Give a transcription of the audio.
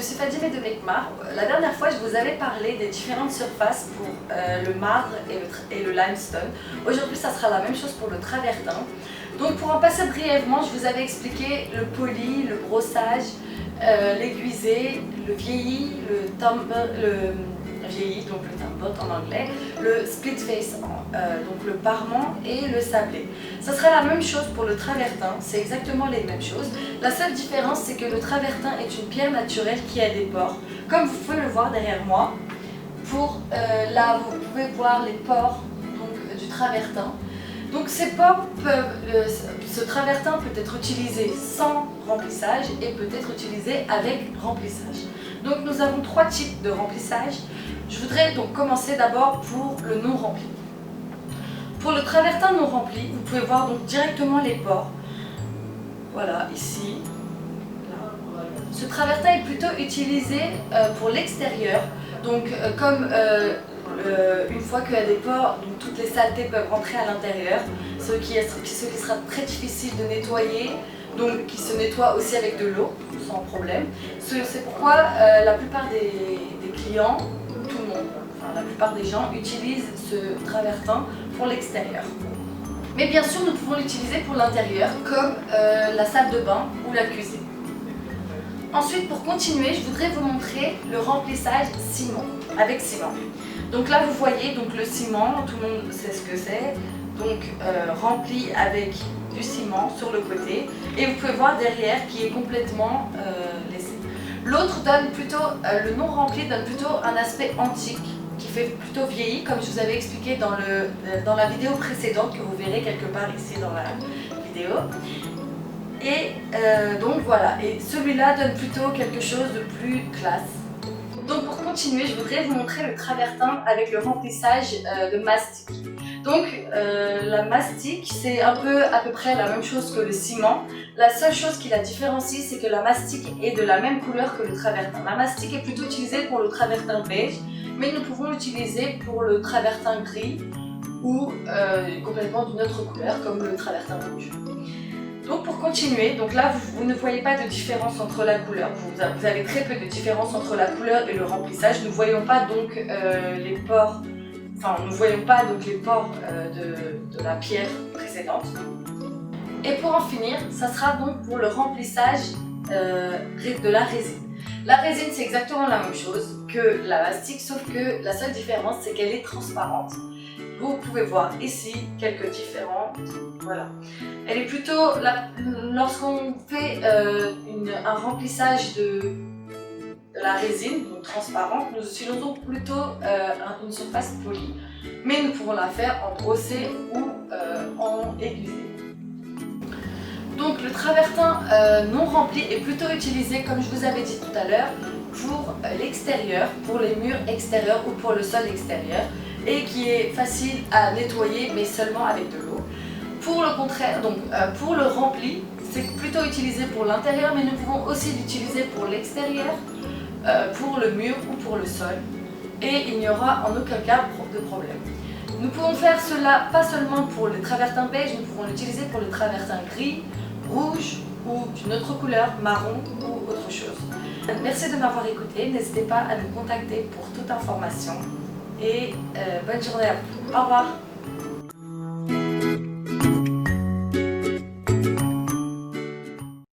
je suis Fadime de Mekmar. La dernière fois, je vous avais parlé des différentes surfaces pour le marbre et le limestone. Aujourd'hui, ça sera la même chose pour le travertin. Donc pour en passer brièvement, je vous avais expliqué le poli, le brossage, l'aiguisé, le vieilli, donc le tumbot en anglais, le split face, donc le parement et le sablé. Ça sera la même chose pour le travertin, c'est exactement les mêmes choses. La seule différence, c'est que le travertin est une pierre naturelle qui a des pores, comme vous pouvez le voir derrière moi. Là, vous pouvez voir les pores donc, du travertin. Donc ces pores ce travertin peut être utilisé sans remplissage et peut être utilisé avec remplissage. Donc nous avons trois types de remplissage. Je voudrais donc commencer d'abord pour le non rempli. Pour le travertin non rempli, vous pouvez voir donc directement les pores. Voilà, ici. Là. Ce travertin est plutôt utilisé pour l'extérieur. Donc comme une fois qu'il y a des pores, donc toutes les saletés peuvent rentrer à l'intérieur, ce qui sera très difficile de nettoyer, donc qui se nettoie aussi avec de l'eau, sans problème. C'est pourquoi la plupart des clients, tout le monde, enfin la plupart des gens utilisent ce travertin pour l'extérieur. Mais bien sûr, nous pouvons l'utiliser pour l'intérieur, comme la salle de bain ou la cuisine. Ensuite, pour continuer, je voudrais vous montrer le remplissage ciment, avec ciment. Donc là, vous voyez donc le ciment, tout le monde sait ce que c'est, donc rempli avec du ciment sur le côté, et vous pouvez voir derrière qui est complètement laissé. L'autre donne plutôt, le non rempli donne plutôt un aspect antique, qui fait plutôt vieilli, comme je vous avais expliqué dans la vidéo précédente, que vous verrez quelque part ici dans la vidéo. Et donc voilà, et celui-là donne plutôt quelque chose de plus classe. Donc pour continuer, je voudrais vous montrer le travertin avec le remplissage de mastic. Donc la mastic, c'est à peu près la même chose que le ciment. La seule chose qui la différencie, c'est que la mastic est de la même couleur que le travertin. La mastic est plutôt utilisée pour le travertin beige, mais nous pouvons l'utiliser pour le travertin gris ou complètement d'une autre couleur comme le travertin rouge. Donc pour continuer, donc là vous ne voyez pas de différence entre la couleur, vous avez très peu de différence entre la couleur et le remplissage. Nous ne voyons pas donc les pores, de la pierre précédente. Et pour en finir, ça sera donc pour le remplissage de la résine. La résine, c'est exactement la même chose que la mastic, sauf que la seule différence, c'est qu'elle est transparente. Vous pouvez voir ici quelques différences. Voilà. Elle est plutôt, lorsqu'on fait un remplissage de la résine, donc transparente, nous utilisons plutôt une surface polie. Mais nous pouvons la faire en brossé ou en aiguisé. Donc le travertin non rempli est plutôt utilisé, comme je vous avais dit tout à l'heure, pour l'extérieur, pour les murs extérieurs ou pour le sol extérieur, et qui est facile à nettoyer mais seulement avec de l'eau. Pour le contraire, donc pour le rempli, c'est plutôt utilisé pour l'intérieur, mais nous pouvons aussi l'utiliser pour l'extérieur, pour le mur ou pour le sol, et il n'y aura en aucun cas de problème. Nous pouvons faire cela pas seulement pour le travertin beige, nous pouvons l'utiliser pour le travertin gris, rouge ou d'une autre couleur, marron ou autre chose. Merci de m'avoir écouté, n'hésitez pas à nous contacter pour toute information et bonne journée à vous. Au revoir.